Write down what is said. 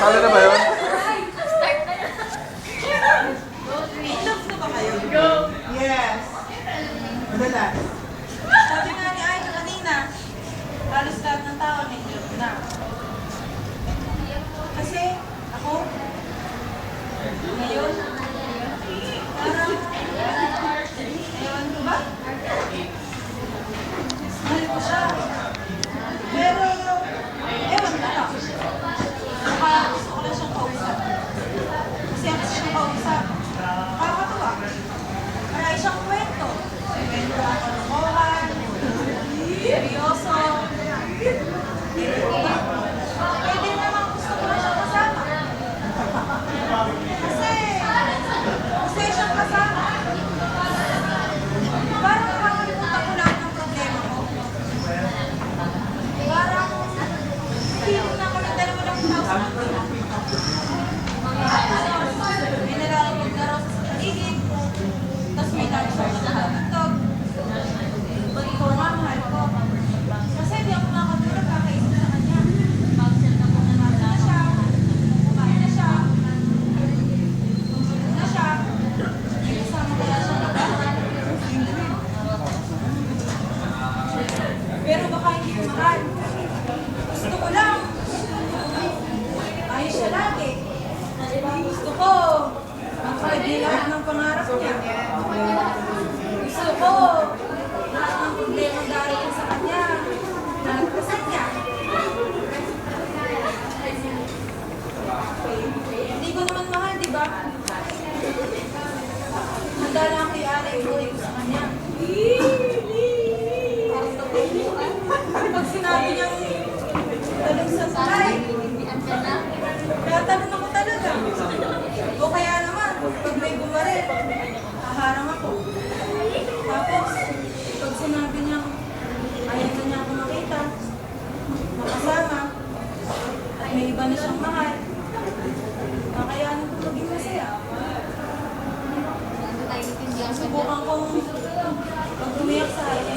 Sali na ba yun? Love na ba kayo? Go! Yes. Madalas. Sabi nga ni Aida kanina, halos lahat ng tao may love na. Kasi ako, ngayon, parang, ewan ko ba? Mahal ko siya. Pero, ewan ko lang. Baka gusto ko lang siyang kausap. Kasi ako siyang kausap. Kakatuwa. Maray siyang kwento. Kwento ang kalokohan. Seryoso. Pwede naman gusto ko lang siyang kasama. Kasi siyang kasama. Parang nakakalimutan ko lahat ng problema ko. Parang feeling na ako ng dalawa lang tao. May nalalamog na roses sa paligid. Tapos may lalo siya nakatagtog. Ikaw nga, mahal ko. Kasi di ako nakatulog kakaisip sa kanya. Mahal na siya. Kumain na siya. Tulog na siya. May kasama kaya siya nagkakaroon. Pero baka hindi ko mahal. Gusto ko lang. Ayos siya lagi. Gusto ko. Makakagay lahat ng pangarap niya. Gusto ko. Lahat ng problema darating sa kanya. Nalagpasan niya. Hindi ko naman mahal, di ba? Handa lang ako i-alay yung buhay ko sa kanya. Pag sinabi niyang talong sa sakay, tatanong ako talaga. O kaya naman, pag may bumaril, haharang ako. Tapos, pag sinabi niyang ayaw na niya ako makita, makasama, at may iba na siyang mahal, kakayanin ko maging masaya. Subukan kong pag umiyak sa harap